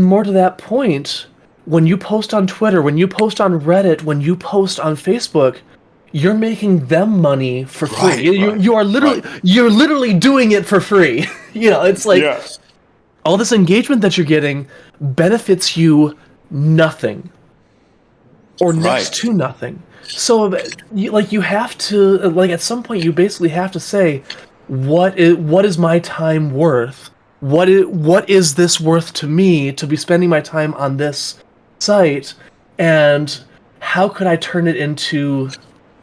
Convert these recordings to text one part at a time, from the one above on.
more to that point, when you post on Twitter, when you post on Reddit, when you post on Facebook, you're making them money for free. Right, You are literally right. you're literally doing it for free. It's like Yeah. all this engagement that you're getting benefits you nothing or next Right. to nothing. So you have to, like, at some point you basically have to say, what is my time worth? What is this worth to me to be spending my time on this site, and how could I turn it into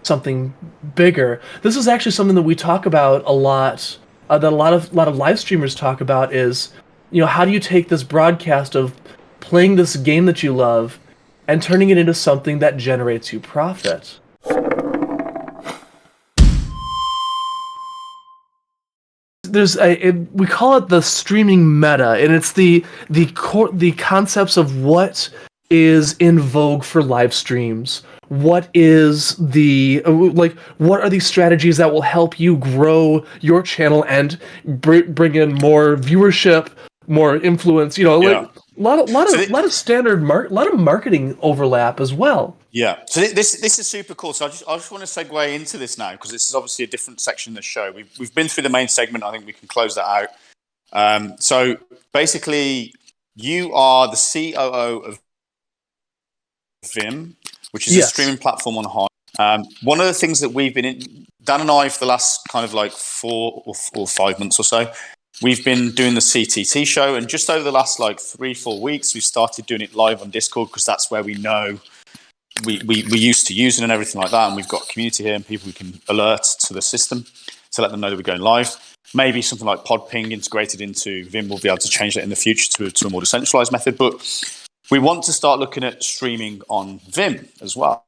something bigger? This is actually something that we talk about a lot. That a lot of live streamers talk about is, how do you take this broadcast of playing this game that you love and turning it into something that generates you profit? We call it the streaming meta, and it's the concepts of what is in vogue for live streams. What is what are these strategies that will help you grow your channel and bring in more viewership, more influence? Yeah. Lot of standard lot of marketing overlap as well. Yeah. So this is super cool. So I just want to segue into this now, because this is obviously a different section of the show. We've been through the main segment. I think we can close that out. So basically, you are the COO of Vim, which is a streaming platform on Hive. One of the things that we've been in, Dan and I, for the last kind of like 4 or 5 months or so, we've been doing the CTT show, and just over the last like 3-4 weeks, we've started doing it live on Discord, because that's where we know we're used to using and everything like that, and we've got a community here and people we can alert to the system to let them know that we're going live. Maybe something like Podping integrated into Vim will be able to change that in the future to a more decentralized method, but we want to start looking at streaming on Vim as well.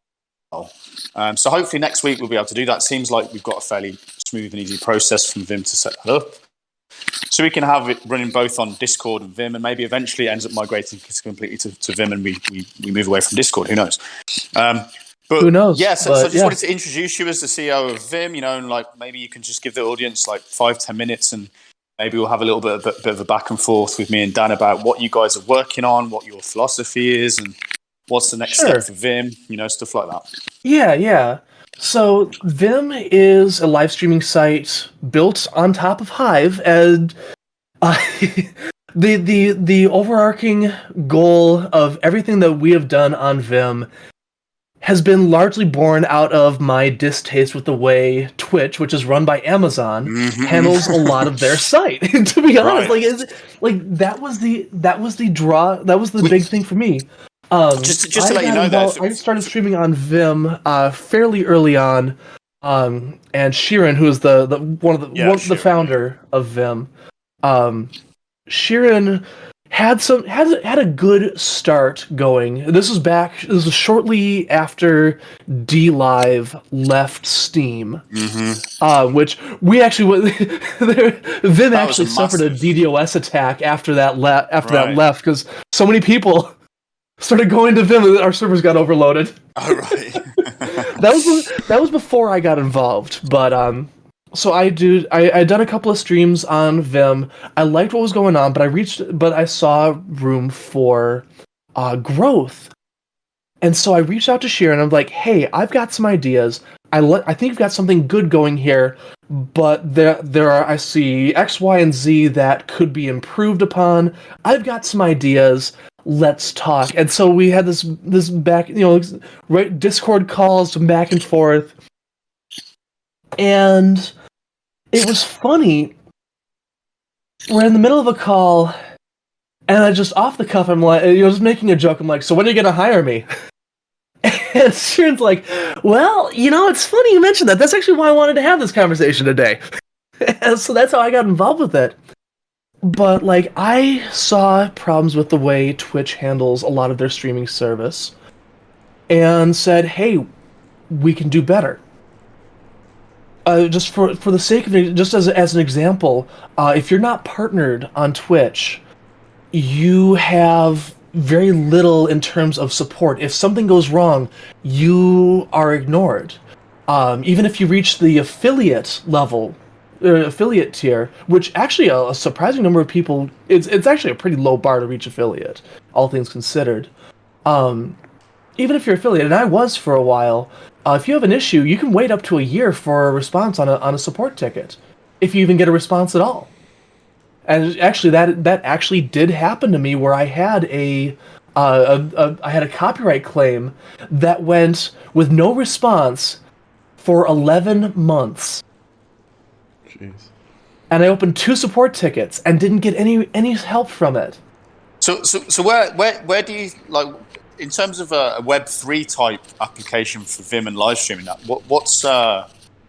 So hopefully next week we'll be able to do that. Seems like we've got a fairly smooth and easy process from Vim to set that up. So we can have it running both on Discord and Vim, and maybe eventually it ends up migrating completely to Vim, and we move away from Discord. Who knows? But who knows? Yeah, so I just wanted to introduce you as the CEO of Vim, and like maybe you can just give the audience like 5-10 minutes, and maybe we'll have a little bit of a back and forth with me and Dan about what you guys are working on, what your philosophy is, and what's the next step for Vim, stuff like that. Yeah. So Vim is a live streaming site built on top of Hive, and the overarching goal of everything that we have done on Vim has been largely born out of my distaste with the way Twitch, which is run by Amazon, handles a lot of their site. To be honest, that was the big thing for me. Just to let you know that I started streaming on Vim fairly early on, and Sheeran, who is the founder of Vim, Sheeran had a good start going. This was shortly after DLive left Steam, which we actually Vim actually suffered a DDoS attack after that left, because so many people started going to Vim and our servers got overloaded. Oh, right. That was before I got involved, but so I'd done a couple of streams on Vim. I liked what was going on, but I saw room for growth. And so I reached out to Sheeran. I'm like, hey, I've got some ideas. I think you've got something good going here, but I see X, Y, and Z that could be improved upon. I've got some ideas. Let's talk. And so we had this back, Discord calls back and forth. And it was funny. We're in the middle of a call, and I just off the cuff, I'm like, just making a joke. I'm like, so when are you gonna hire me? And Sharon's like, well, it's funny you mentioned that. That's actually why I wanted to have this conversation today. And so that's how I got involved with it. But I saw problems with the way Twitch handles a lot of their streaming service, and said, hey, we can do better. Just for the sake of it, just as an example, if you're not partnered on Twitch, you have very little in terms of support. If something goes wrong, you are ignored. Even if you reach the affiliate level affiliate tier, which actually a surprising number of people. It's actually a pretty low bar to reach affiliate, all things considered. Even if you're affiliated, and I was for a while. If you have an issue, you can wait up to a year for a response on a support ticket, if you even get a response at all. And actually, that actually did happen to me, where I had I had a copyright claim that went with no response for 11 months. Jeez. And I opened 2 support tickets and didn't get any help from it. So where do you like in terms of a Web3 type application for Vim and live streaming? That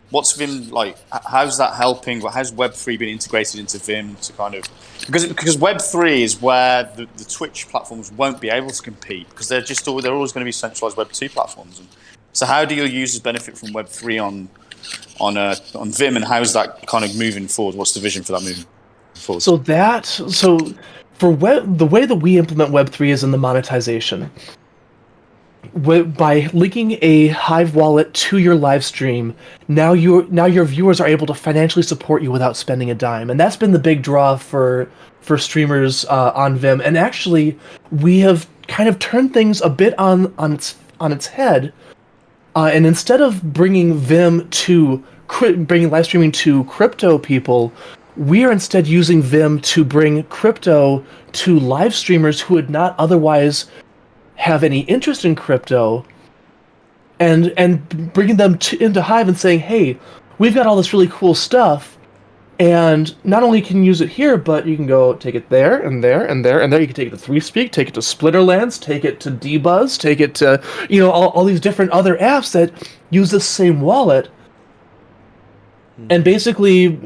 what's Vim like? How's that helping? How's Web3 been integrated into Vim to kind of because Web3 is where the Twitch platforms won't be able to compete because they're always going to be centralized Web2 platforms. And so how do your users benefit from Web3 on Vim, and how is that kind of moving forward? What's the vision for that moving forward? So for the way that we implement Web3 is in the monetization. By linking a Hive wallet to your live stream, now your viewers are able to financially support you without spending a dime, and that's been the big draw for streamers on Vim. And actually, we have kind of turned things a bit on its head. And instead of bringing bringing live streaming to crypto people, we are instead using Vim to bring crypto to live streamers who would not otherwise have any interest in crypto, and bringing them into Hive and saying, "Hey, we've got all this really cool stuff, and not only can you use it here, but you can go take it there and there and there and there. You can take it to ThreeSpeak, take it to Splitterlands, take it to Dbuzz, take it to all these different other apps that use the same wallet." And basically,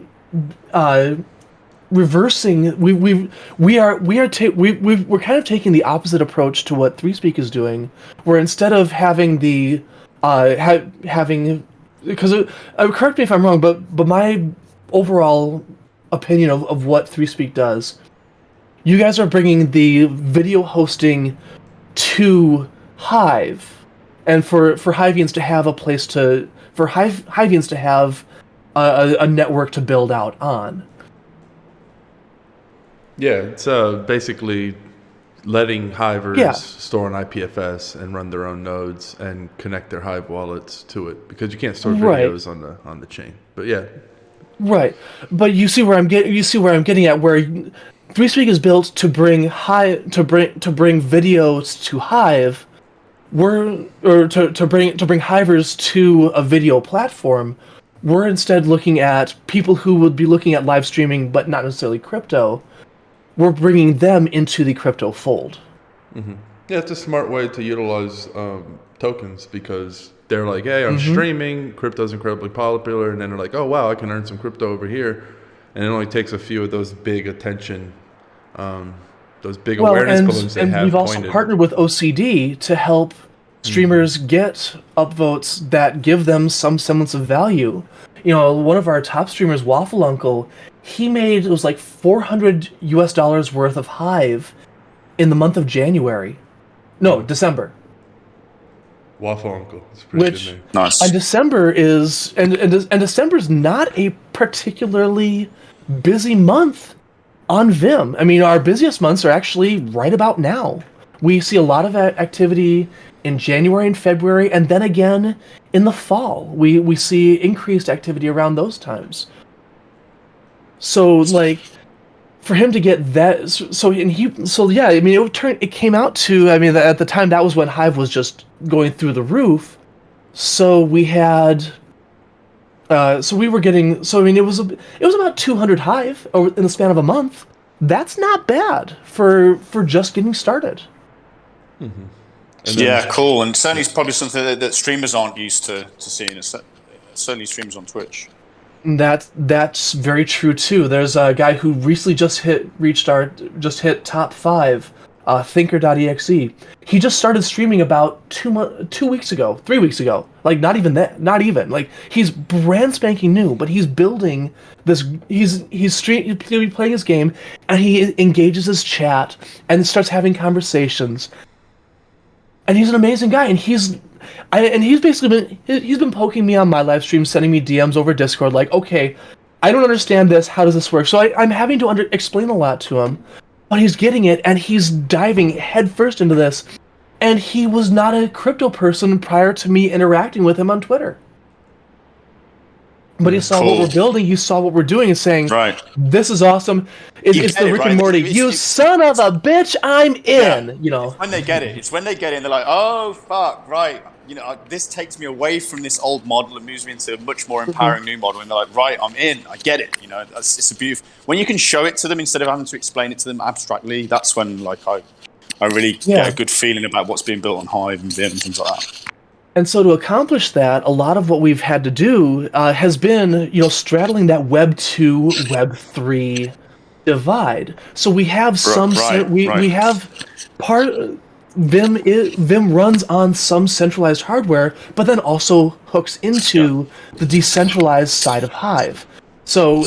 reversing, we're kind of taking the opposite approach to what ThreeSpeak is doing, where instead of having having, because correct me if I'm wrong, but my overall opinion of what ThreeSpeak does, you guys are bringing the video hosting to Hive, and for Hivians to have a place Hivians to have a network to build out on. Yeah, it's basically letting Hivers store an IPFS and run their own nodes and connect their Hive wallets to it, because you can't store videos on the chain. But yeah, right. But you see where I'm getting at, where ThreeSpeak is built to bring videos to Hive, to bring Hivers to a video platform. We're instead looking at people who would be looking at live streaming, but not necessarily crypto. We're bringing them into the crypto fold. Mm-hmm. Yeah, it's a smart way to utilize tokens, because they're like, hey, I'm streaming, crypto's incredibly popular, and then they're like, oh wow, I can earn some crypto over here. And it only takes a few of those big attention, those big awareness balloons they have. And we've also partnered with OCD to help streamers get upvotes that give them some semblance of value. One of our top streamers, Waffle Uncle, he made, it was like $400 worth of Hive in the month of January. No, December. Waffle Uncle. It's pretty good name. Nice. And December is December's not a particularly busy month on Vim. I mean, our busiest months are actually right about now. We see a lot of activity in January and February, and then again in the fall. We see increased activity around those times. So, like, for him to get that, it came out to, at the time, that was when Hive was just going through the roof. So we had, it was about 200 Hive in the span of a month. That's not bad for just getting started. Mm-hmm. Yeah, cool. And certainly it's probably something that streamers aren't used to seeing. Certainly streamers on Twitch. That's very true too. There's a guy who recently just hit top 5, Thinker.exe. He just started streaming about 3 weeks ago. Like not even. Like, he's brand spanking new, but he's building this. He's playing his game, and he engages his chat and starts having conversations. And he's an amazing guy, and he's basically been poking me on my live stream, sending me DMs over Discord, like, okay, I don't understand this. How does this work? So I'm having to explain a lot to him, but he's getting it, and he's diving headfirst into this. And he was not a crypto person prior to me interacting with him on Twitter. But he saw what we're building, he saw what we're doing, and saying, right, this is awesome. It's the Rick and Morty, you son of a bitch, I'm in, yeah. you know. It's when they get it. It's when they get it and they're like, oh, fuck, right. You know, this takes me away from this old model and moves me into a much more empowering new model. And they're like, right, I'm in. I get it. You know, it's a beautiful... When you can show it to them instead of having to explain it to them abstractly, that's when, like, I really get a good feeling about what's being built on Hive and Vim and things like that. And so to accomplish that, a lot of what we've had to do has been, straddling that Web 2, Web 3 divide. So we have we have part... Vim runs on some centralized hardware, but then also hooks into the decentralized side of Hive. So,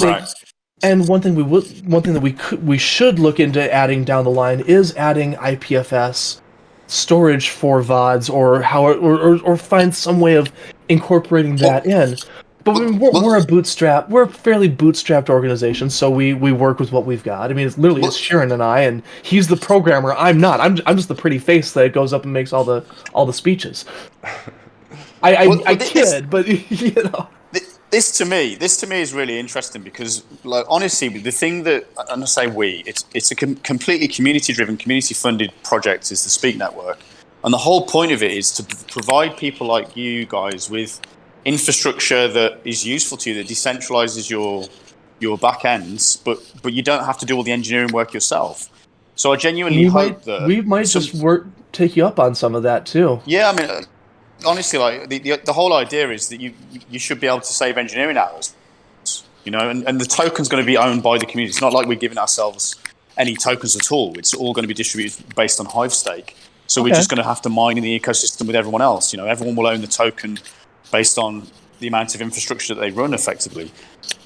and one thing that we should look into adding down the line is adding IPFS storage for VODs, or find some way of incorporating that in. But we're a fairly bootstrapped organization, so we work with what we've got. I mean, it's Sharon and I, and he's the programmer. I'm not. I'm just the pretty face that goes up and makes all the speeches. I kid, but you know. This to me is really interesting because, like, honestly, the thing that, and I say it's a completely community-driven, community-funded project is the Speak Network, and the whole point of it is to provide people like you guys with infrastructure that is useful to you, that decentralizes your back ends, but you don't have to do all the engineering work yourself. So I genuinely hope that we might take you up on some of that too. Yeah, I mean, honestly, like the whole idea is that you should be able to save engineering hours, and the token's going to be owned by the community. It's not like we're giving ourselves any tokens at all. It's all going to be distributed based on Hive stake. So we're just going to have to mine in the ecosystem with everyone else. Everyone will own the token based on the amount of infrastructure that they run effectively.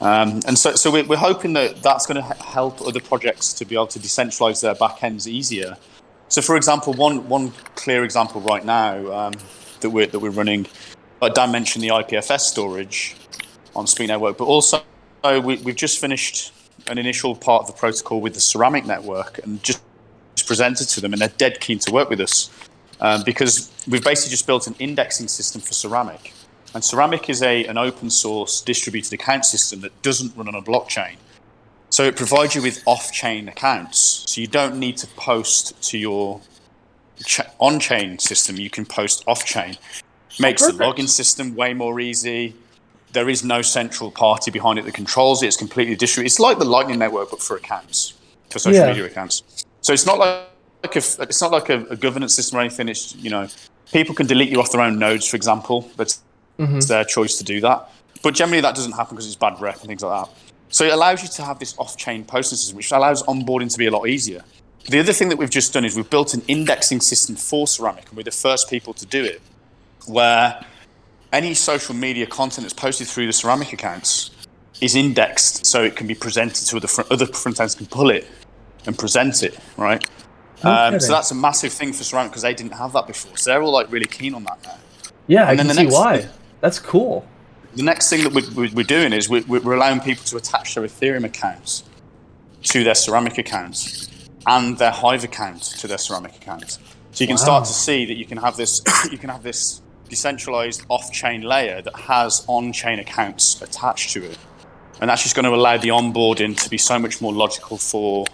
And so we're hoping that that's going to help other projects to be able to decentralize their backends easier. So, for example, one clear example right now that we're running, like Dan mentioned, the IPFS storage on Speak Network, but also we've just finished an initial part of the protocol with the Ceramic Network and just presented to them, and they're dead keen to work with us because we've basically just built an indexing system for Ceramic. And Ceramic is an open source distributed account system that doesn't run on a blockchain. So it provides you with off-chain accounts. So you don't need to post to your on-chain system. You can post off-chain. Makes the login system way more easy. There is no central party behind it that controls it. It's completely distributed. It's like the Lightning Network, but for accounts, for social media accounts. So it's not like a governance system or anything. It's, people can delete you off their own nodes, for example. It's their choice to do that. But generally that doesn't happen because it's bad rep and things like that. So it allows you to have this off-chain posting system, which allows onboarding to be a lot easier. The other thing that we've just done is we've built an indexing system for Ceramic, and we're the first people to do it, where any social media content that's posted through the Ceramic accounts is indexed so it can be presented to other front ends can pull it and present it, right? So that's a massive thing for Ceramic because they didn't have that before. So they're all like really keen on that now. Yeah, and I can see why. That's cool. The next thing that we're doing is we're allowing people to attach their Ethereum accounts to their Ceramic accounts and their Hive account to their Ceramic account. So you can start to see that you can have this decentralized off-chain layer that has on-chain accounts attached to it. And that's just going to allow the onboarding to be so much more logical for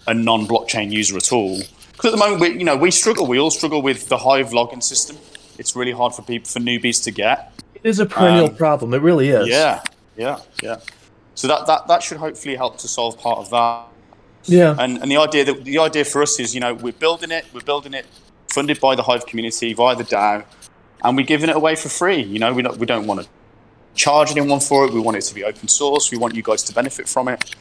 a non-blockchain user at all. Because at the moment, we struggle. We all struggle with the Hive login system. It's really hard for newbies to get. It is a perennial problem. It really is. Yeah. So that should hopefully help to solve part of that. Yeah. And the idea for us is, we're building it funded by the Hive community via the DAO, and we're giving it away for free. We don't want to charge anyone for it. We want it to be open source. We want you guys to benefit from it.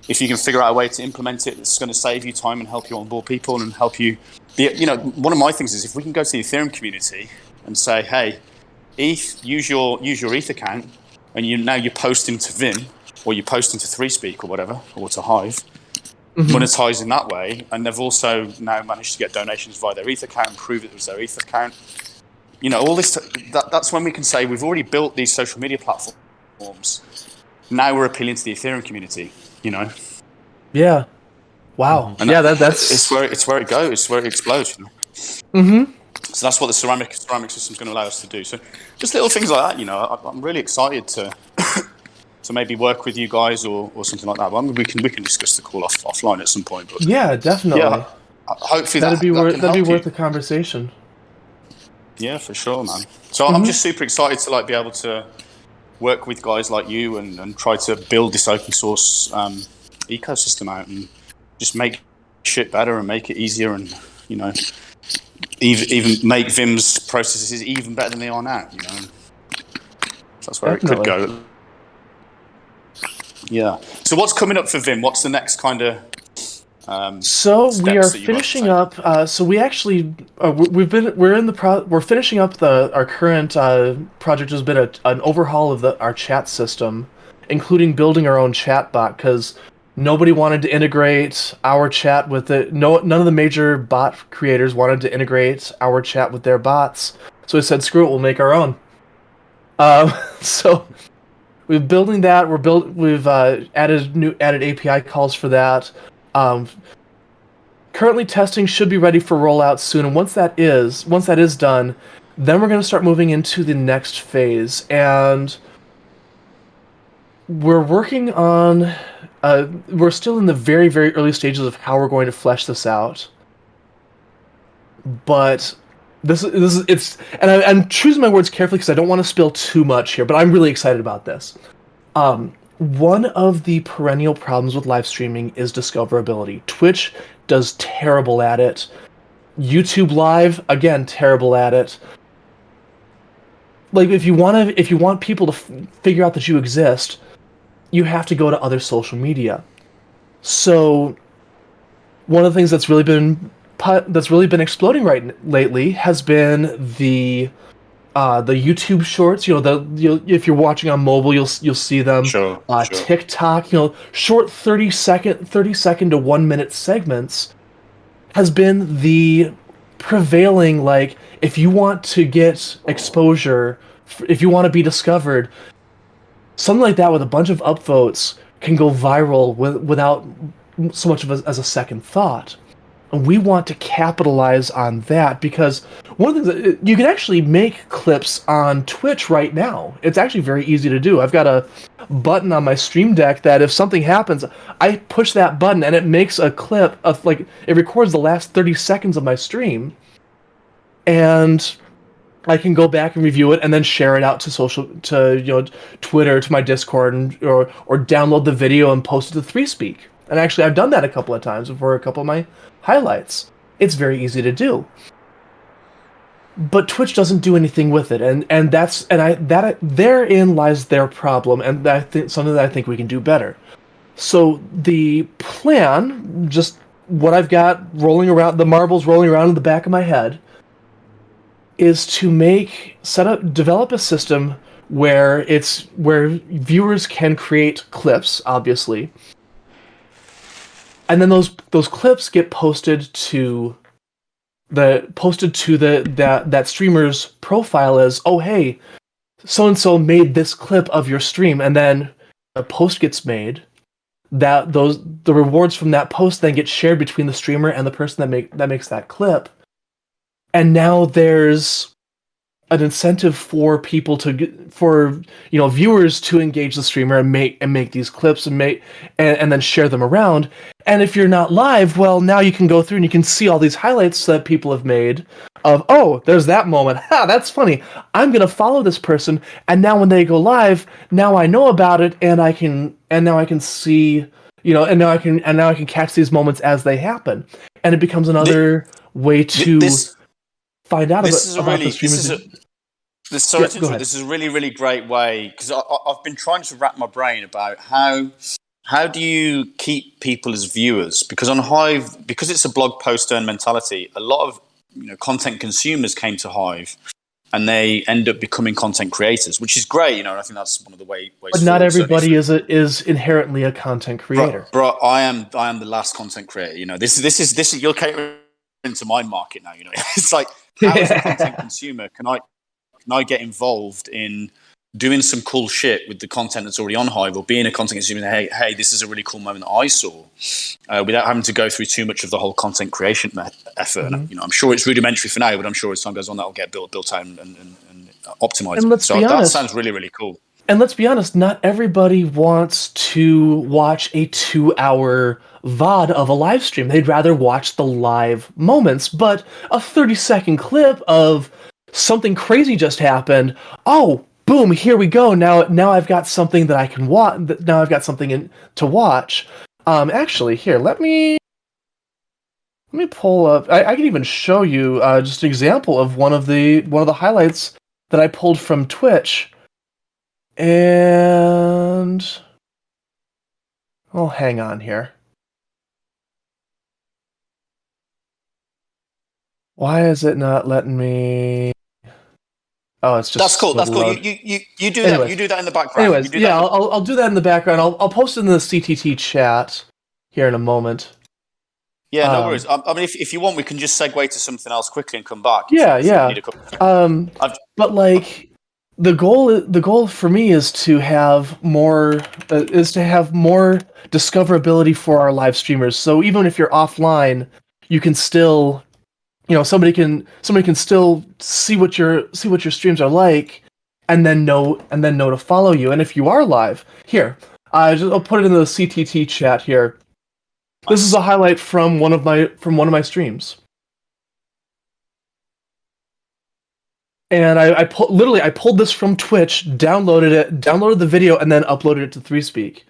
If you can figure out a way to implement it, it's going to save you time and help you onboard people and help you. One of my things is if we can go to the Ethereum community and say, hey, ETH, use your ETH account, and you're posting to Vim or you're posting to ThreeSpeak or whatever, or to Hive, monetizing that way, and they've also now managed to get donations via their ETH account and prove it was their ETH account. All this. That's when we can say we've already built these social media platforms now we're appealing to the Ethereum community. You know, Yeah. Wow. and Yeah, that's it's where it goes. It's where it explodes. You know? Mm-hmm. So that's what the ceramic system is going to allow us to do. So just little things like that. You know, I'm really excited to to maybe work with you guys or something like that. But I mean, we can discuss the call offline at some point. But Yeah, definitely. yeah, hopefully that'd be worth that'd be worth the conversation. Yeah, for sure, man. So I'm just super excited to like be able to work with guys like you and try to build this open source ecosystem out and just make shit better and make it easier and, you know, even make Vim's processes even better than they are now, you know. So that's where it could go. Yeah. So what's coming up for Vim? What's the next kind of so we are finishing up. So we actually we're finishing up our current project. Has been an overhaul of our chat system, including building our own chat bot because nobody wanted to integrate our chat with it. None of the major bot creators wanted to integrate our chat with their bots. So we said, screw it, we'll make our own. So we're building that. We've added API calls for that. Currently testing, should be ready for rollout soon, and once that is done, then we're going to start moving into the next phase, and we're working on we're still in the very, very early stages of how we're going to flesh this out. But I'm choosing my words carefully because I don't want to spill too much here, but I'm really excited about this. One of the perennial problems with live streaming is discoverability. Twitch does terrible at it. YouTube Live, again, terrible at it. Like, if you want people to figure out that you exist, you have to go to other social media. So, one of the things that's really been exploding lately has been the YouTube Shorts. You know, if you're watching on mobile, you'll see them. Sure. TikTok, you know, short 30 second to 1 minute segments has been the prevailing, like, if you want to get exposure, if you want to be discovered, something like that with a bunch of upvotes can go viral without so much of as a second thought. And we want to capitalize on that because one of the things that you can actually make clips on Twitch right now. It's actually very easy to do. I've got a button on my Stream Deck that if something happens, I push that button and it makes a clip of, like, it records the last 30 seconds of my stream, and I can go back and review it and then share it out to Twitter, to my Discord, or download the video and post it to ThreeSpeak. And actually, I've done that a couple of times for a couple of my highlights. It's very easy to do. But Twitch doesn't do anything with it, therein lies their problem, and something that I think we can do better. So the plan, just what I've got rolling around, the marbles rolling around in the back of my head, is to develop a system where viewers can create clips, obviously. And then those clips get posted to that streamer's profile as, oh hey, so and so made this clip of your stream, and then a post gets made. The rewards from that post then get shared between the streamer and the person that makes that clip. And now there's an incentive for people viewers to engage the streamer and make these clips and then share them around. And if you're not live, well, now you can go through and you can see all these highlights that people have made of, oh, there's that moment. Ha, that's funny. I'm gonna follow this person, and now when they go live, now I know about it, and now I can see, and now I can catch these moments as they happen, and it becomes another way to find out about the streamers. This is a really, really great way, because I've been trying to wrap my brain about how do you keep people as viewers? Because on Hive, because it's a blog post earn mentality, a lot of content consumers came to Hive, and they end up becoming content creators, which is great. And I think that's one of the ways. But not everybody is inherently a content creator. Bro, I am the last content creator. This is you're catering into my market now. It's like, how as a content consumer can I get involved in doing some cool shit with the content that's already on Hive, or being a content consumer, hey, this is a really cool moment that I saw, without having to go through too much of the whole content creation effort. And, I'm sure it's rudimentary for now, but I'm sure as time goes on, that'll get built out and optimized. And let's be that honest, sounds really, really cool. And let's be honest, not everybody wants to watch a 2-hour VOD of a live stream. They'd rather watch the live moments, but a 30-second clip of something crazy just happened. Oh, boom, here we go. Now I've got something that I can watch. Now I've got something to watch. Actually, here, let me pull up. I can even show you just an example of one of the highlights that I pulled from Twitch. And oh, hang on here. Why is it not letting me? Oh, it's just that's cool. That's cool. You do that. You do that in the background. Anyways, yeah, I'll do that in the background. I'll post it in the CTT chat here in a moment. Yeah, no worries. I mean, if you want, we can just segue to something else quickly and come back. Yeah. But like, the goal for me is to have more discoverability for our live streamers. So even if you're offline, you can still, somebody can still see what your streams are like, and then know to follow you. And if you are live, here, I'll put it in the CTT chat here. This is a highlight from one of my streams. And I pulled this from Twitch, downloaded the video, and then uploaded it to ThreeSpeak.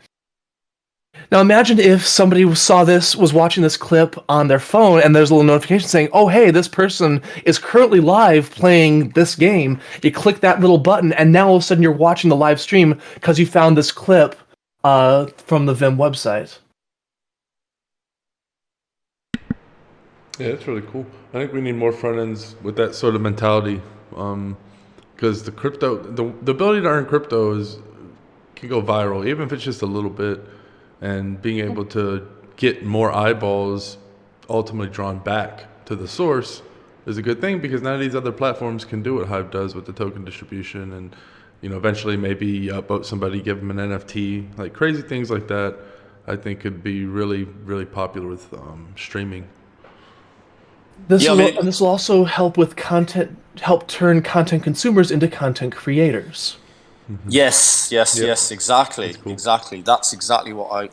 Now imagine if somebody was watching this clip on their phone, and there's a little notification saying, "Oh, hey, this person is currently live playing this game." You click that little button, and now all of a sudden you're watching the live stream because you found this clip from the Vim website. Yeah, that's really cool. I think we need more front ends with that sort of mentality. Because the ability to earn crypto can go viral, even if it's just a little bit, and being able to get more eyeballs ultimately drawn back to the source is a good thing, because none of these other platforms can do what Hive does with the token distribution, and eventually maybe upvote somebody, give them an NFT, like crazy things like that. I think could be really, really popular with streaming. This will also help with help turn content consumers into content creators. Mm-hmm. Yes, exactly. That's cool. Exactly. That's exactly what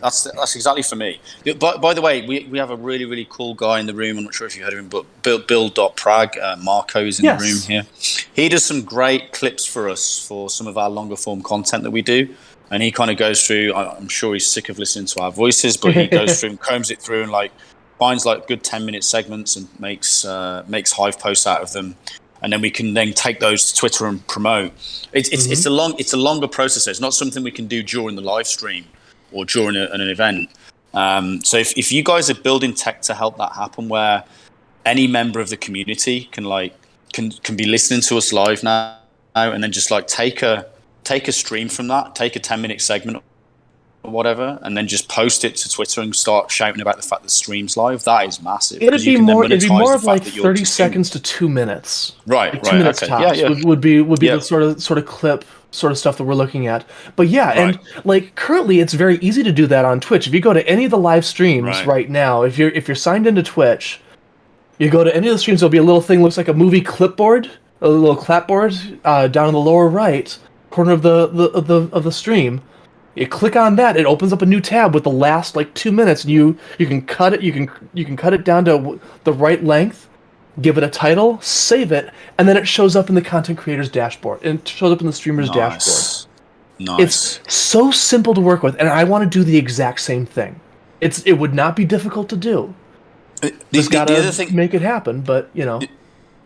that's exactly for me. By the way, we have a really, really cool guy in the room. I'm not sure if you heard of him, but Bill.Prag, Marco is in the room here. He does some great clips for us for some of our longer form content that we do. And he kind of goes through, I'm sure he's sick of listening to our voices, but he goes through and combs it through and finds good 10-minute segments and makes Hive posts out of them, and then we can take those to Twitter and promote. It's a longer process. It's not something we can do during the live stream or during an event. So if you guys are building tech to help that happen, where any member of the community can be listening to us live now, and then just take a stream from that, take a 10-minute segment or whatever, and then just post it to Twitter and start shouting about the fact that stream's live. That is massive. It'd be more of 30 seconds to 2 minutes. Right. 2 minutes tops would be the sort of clip sort of stuff that we're looking at. But and currently it's very easy to do that on Twitch. If you go to any of the live streams right now, if you're signed into Twitch, you go to any of the streams, there'll be a little thing looks like a movie clipboard, a little clapboard down in the lower right corner of the stream. You click on that, it opens up a new tab with the last 2 minutes, and you can cut it. You can cut it down to the right length, give it a title, save it, and then it shows up in the content creator's dashboard. And it shows up in the streamer's dashboard. Nice. It's so simple to work with, and I want to do the exact same thing. It would not be difficult to do. Just gotta make it happen, but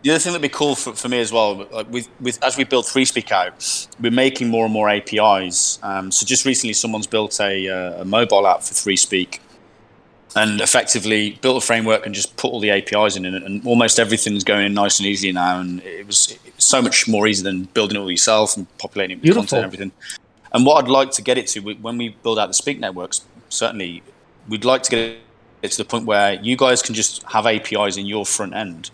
The other thing that'd be cool for me as well, with as we build ThreeSpeak out, we're making more and more APIs. So just recently, someone's built a mobile app for ThreeSpeak, and effectively built a framework and just put all the APIs in it, and almost everything's going in nice and easily now. And it's so much more easy than building it all yourself and populating it with content and everything. And what I'd like to get it to, when we build out the Speak networks, certainly we'd like to get it to the point where you guys can just have APIs in your front end.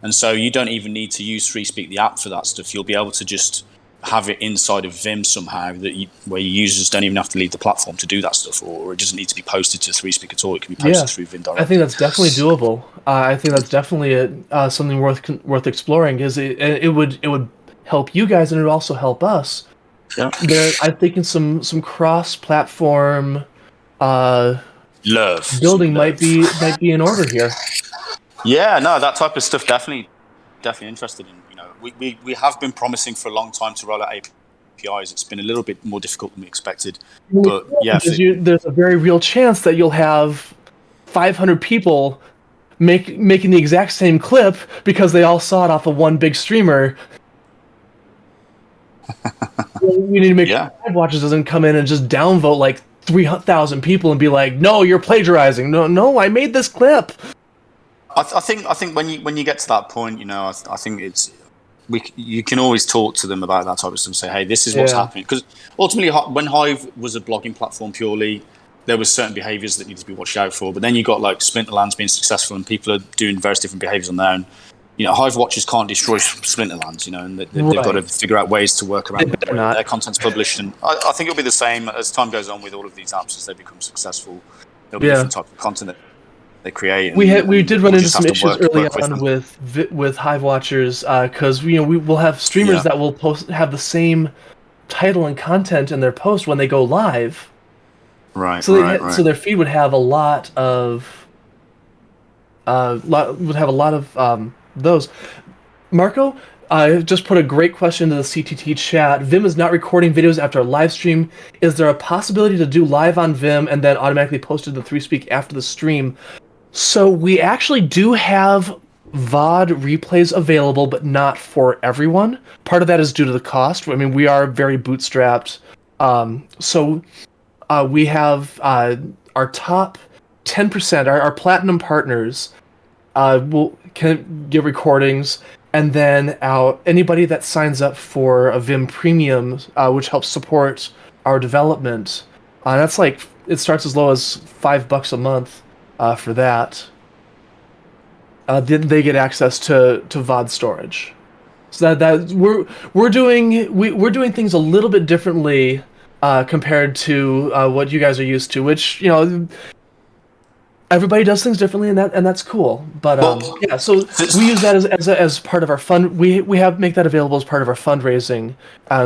And so you don't even need to use ThreeSpeak, the app, for that stuff. You'll be able to just have it inside of Vim somehow where your users don't even have to leave the platform to do that stuff, or it doesn't need to be posted to ThreeSpeak at all. It can be posted through Vim directly. I think that's definitely doable. I think that's definitely something worth exploring, because it would help you guys, and it would also help us. Yeah. I'm thinking some cross-platform building might be in order here. Yeah, no, that type of stuff definitely interested in. You know, we have been promising for a long time to roll out APIs. It's been a little bit more difficult than we expected, but yeah, there's a very real chance that you'll have 500 people making the exact same clip because they all saw it off of one big streamer. We need to make sure Hive Watchers doesn't come in and just downvote like 3,000 people and be like, "No, you're plagiarizing." No, I made this clip. I think when you get to that point, you know, I think you can always talk to them about that type of stuff and say, "Hey, this is what's happening." Because ultimately, when Hive was a blogging platform purely, there was certain behaviors that needed to be watched out for. But then you got like Splinterlands being successful, and people are doing various different behaviors on their own. You know, Hive Watchers can't destroy Splinterlands, you know, and they've got to figure out ways to work around their content's published. And I think it'll be the same as time goes on with all of these apps as they become successful. There'll be different types of content that they create. We did run into some issues early on with Hive Watchers, because we will have streamers that will have the same title and content in their post when they go live. Right. So their feed would have a lot of those. Marco, I just put a great question into the CTT chat. Vim is not recording videos after a live stream. Is there a possibility to do live on Vim and then automatically post it to ThreeSpeak after the stream? So we actually do have VOD replays available, but not for everyone. Part of that is due to the cost. I mean, we are very bootstrapped. So we have our top 10%, our platinum partners can get recordings, and then anybody that signs up for a Vim Premium, which helps support our development, that's like, it starts as low as $5 a month for that. Then they get access to VOD storage. So that we're doing things a little bit differently compared to what you guys are used to, which, you know, everybody does things differently, and that's cool. But so we use that as part of our fund. We make that available as part of our fundraising.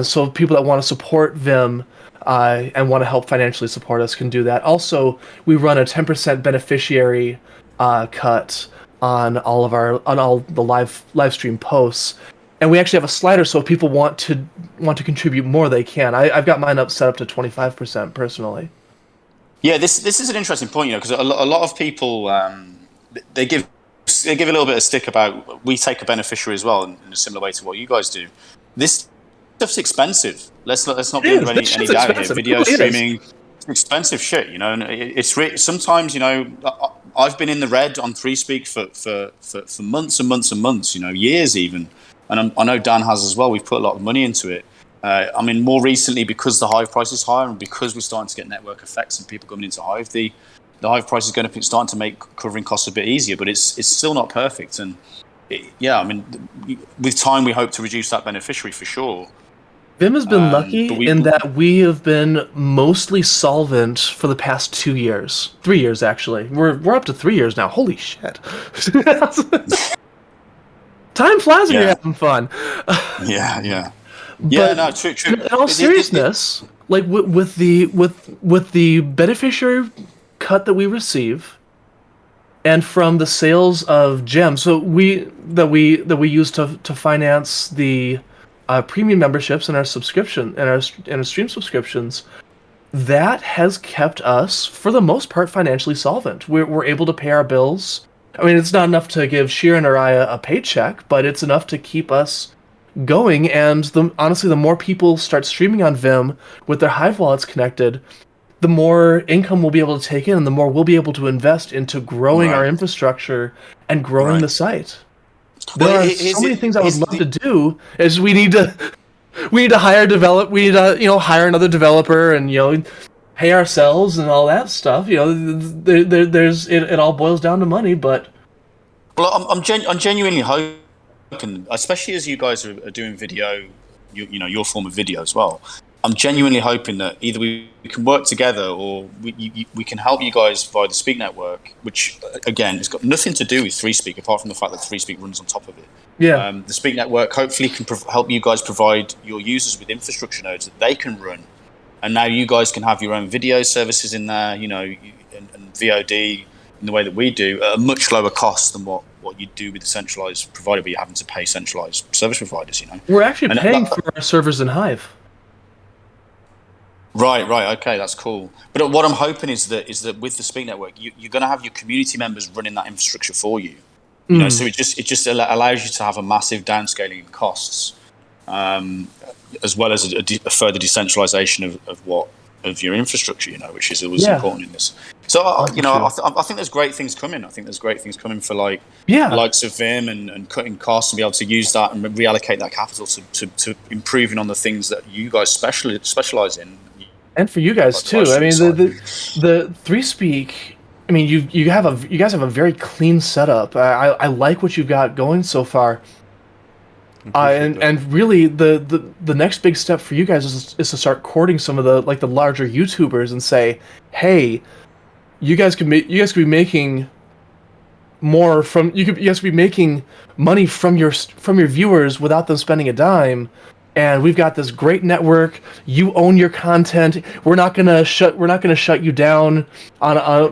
So people that want to support Vim and want to help financially support us can do that. Also, we run a 10% beneficiary cut on all the live stream posts. And we actually have a slider, so if people want to contribute more, they can. I've got mine set up to 25% personally. Yeah, this is an interesting point, you know, because a lot of people they give a little bit of stick about we take a beneficiary as well in a similar way to what you guys do. This stuff's expensive. Let's not be under any doubt here. Video streaming, it's expensive shit, you know. And it's sometimes, you know, I've been in the red on ThreeSpeak for months and months and months, you know, years even. And I know Dan has as well. We've put a lot of money into it. I mean, more recently, because the Hive price is higher and because we're starting to get network effects and people coming into Hive, the Hive price is going to start to make covering costs a bit easier, but it's still not perfect. And I mean, with time, we hope to reduce that beneficiary for sure. Vim has been lucky in that we have been mostly solvent for the past 2 years. 3 years, actually. We're up to 3 years now. Holy shit. Time flies when you're having fun. Yeah. But no, true. In all seriousness, like with the beneficiary cut that we receive, and from the sales of gems, so we use to finance the premium memberships and our subscription and our stream subscriptions, that has kept us for the most part financially solvent. We're able to pay our bills. I mean, it's not enough to give Sheeran or I a paycheck, but it's enough to keep us going. And honestly, the more people start streaming on Vim with their Hive wallets connected, the more income we'll be able to take in, and the more we'll be able to invest into growing our infrastructure and growing the site. There are so many things I would love to do. Is we need to hire another developer and, you know, pay ourselves and all that stuff. You know, there's it all boils down to money. But I'm genuinely hoping, especially as you guys are doing video your form of video as well. I'm genuinely hoping that either we can work together, or we can help you guys via the Speak Network, which again has got nothing to do with ThreeSpeak apart from the fact that ThreeSpeak runs on top of it. Yeah. The Speak Network hopefully can help you guys provide your users with infrastructure nodes that they can run, and now you guys can have your own video services in there, and VOD in the way that we do at a much lower cost than what you do with a centralized provider, where you're having to pay centralized service providers. We're actually paying for our servers in Hive. Right. Okay, that's cool. But what I'm hoping is that with the Speak Network, you're going to have your community members running that infrastructure for you. So it just allows you to have a massive downscaling in costs, as well as a further decentralization of your infrastructure. Which is always important in this. So I think there's great things coming. I think there's great things coming for likes of Vim and cutting costs and be able to use that and reallocate that capital to improving on the things that you guys specialize in. And for you guys too. I mean, the ThreeSpeak. I mean, you guys have a very clean setup. I like what you've got going so far. And really, the next big step for you guys is to start courting some of the larger YouTubers and say, hey, you guys could be making more from you guys could be making money from your viewers without them spending a dime. And we've got this great network. You own your content. We're not gonna shut you down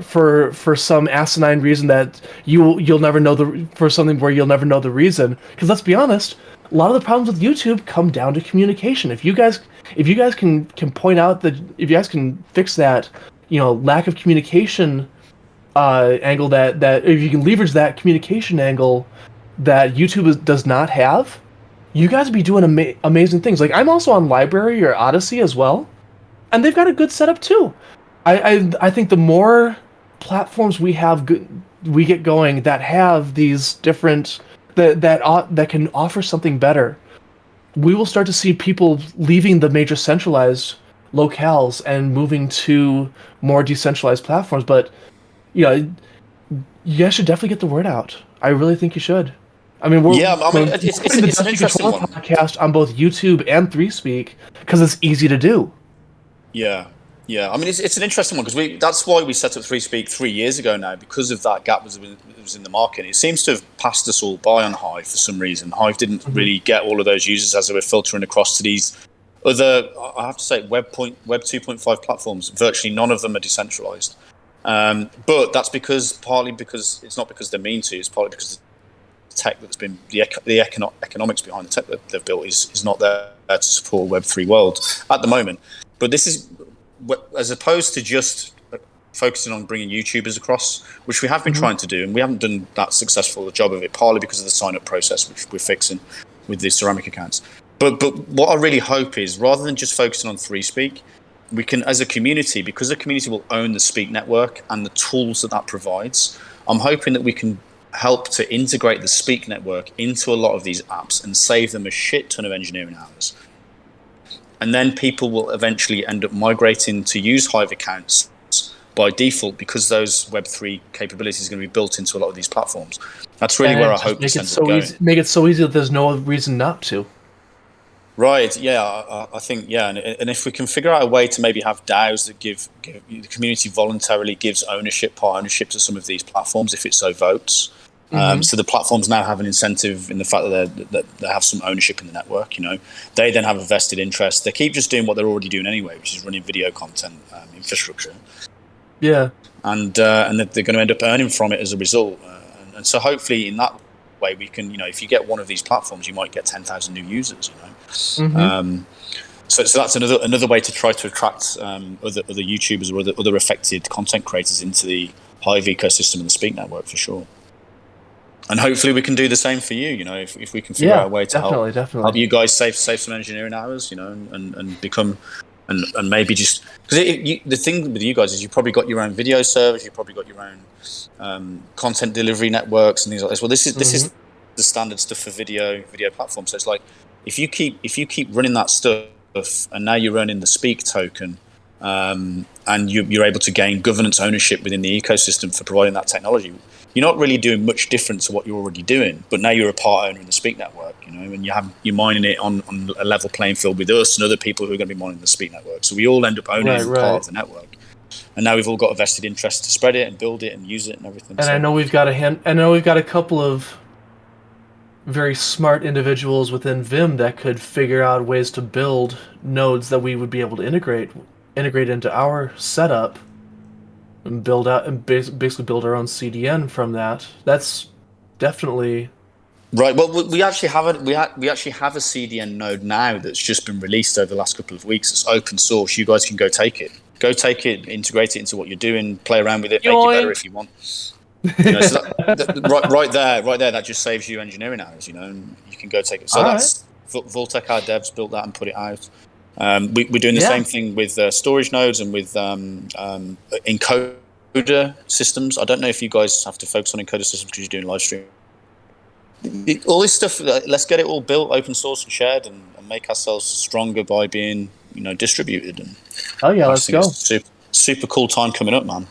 for some asinine reason that you'll never know for something where you'll never know the reason. Because let's be honest, a lot of the problems with YouTube come down to communication. If you guys can point out that, if you guys can fix that, lack of communication angle, that if you can leverage that communication angle that YouTube does not have, you guys would be doing amazing things. Like, I'm also on Library or Odyssey as well, and they've got a good setup too. I think the more platforms we get going that have these different that can offer something better, we will start to see people leaving the major centralized locales and moving to more decentralized platforms. But you guys should definitely get the word out. I really think you should. I mean, it's an interesting one. Podcast on both YouTube and ThreeSpeak because it's easy to do. Yeah. I mean, it's an interesting one because that's why we set up ThreeSpeak 3 years ago now, because of that gap was in the market. It seems to have passed us all by on Hive for some reason. Hive didn't really get all of those users as they were filtering across to these other, I have to say, Web 2.5 platforms. Virtually none of them are decentralized. But that's partly because it's not because they're mean to. It's partly because tech that's been the economics behind the tech that they've built is not there to support a Web3 world at the moment. But this is, as opposed to just focusing on bringing YouTubers across, which we have been trying to do, and we haven't done that successful a job of it, partly because of the sign-up process, which we're fixing with the Ceramic accounts. But what I really hope is, rather than just focusing on ThreeSpeak, we can, as a community, because the community will own the Speak Network and the tools that provides, I'm hoping that we can help to integrate the Speak Network into a lot of these apps and save them a shit ton of engineering hours. And then people will eventually end up migrating to use Hive accounts by default because those Web3 capabilities are going to be built into a lot of these platforms. That's really where I hope this ends up going. Make it so easy that there's no reason not to. Right, yeah, I think, yeah. And if we can figure out a way to maybe have DAOs that give the community voluntarily gives part ownership to some of these platforms if it so votes. So the platforms now have an incentive in the fact that they have some ownership in the network. They then have a vested interest. They keep just doing what they're already doing anyway, which is running video content infrastructure. Yeah, and they're going to end up earning from it as a result. And so hopefully in that way we can, if you get one of these platforms, you might get 10,000 new users. So that's another way to try to attract other YouTubers or other affected content creators into the Hive ecosystem and the Speak Network for sure. And hopefully we can do the same for you. If we can figure out a way to help you guys save some engineering hours, and become and maybe just because the thing with you guys is you probably got your own video servers, you probably got your own content delivery networks and things like this. Well, this is the standard stuff for video platforms. So it's like if you keep running that stuff, and now you're running the Speak token, and and you're able to gain governance ownership within the ecosystem for providing that technology. You're not really doing much different to what you're already doing, but now you're a part owner in the Speak network, and you're mining it on a level playing field with us and other people who are going to be mining the Speak network. So we all end up owning part of the network, and now we've all got a vested interest to spread it and build it and use it and everything. And I know we've got a couple of very smart individuals within Vim that could figure out ways to build nodes that we would be able to integrate into our setup and build out and basically build our own CDN from that. That's definitely right. Well, we actually have a CDN node now that's just been released over the last couple of weeks. It's open source. You guys can go take it, integrate it into what you're doing, play around with it, make it better if you want. So right there, that just saves you engineering hours, and you can go take it. So that's Vaultec, our devs built that and put it out. We're doing the same thing with storage nodes and with encoder systems. I don't know if you guys have to focus on encoder systems because you're doing live stream. All this stuff, let's get it all built, open source and shared, and make ourselves stronger by being, distributed. And let's go. Super cool time coming up, man.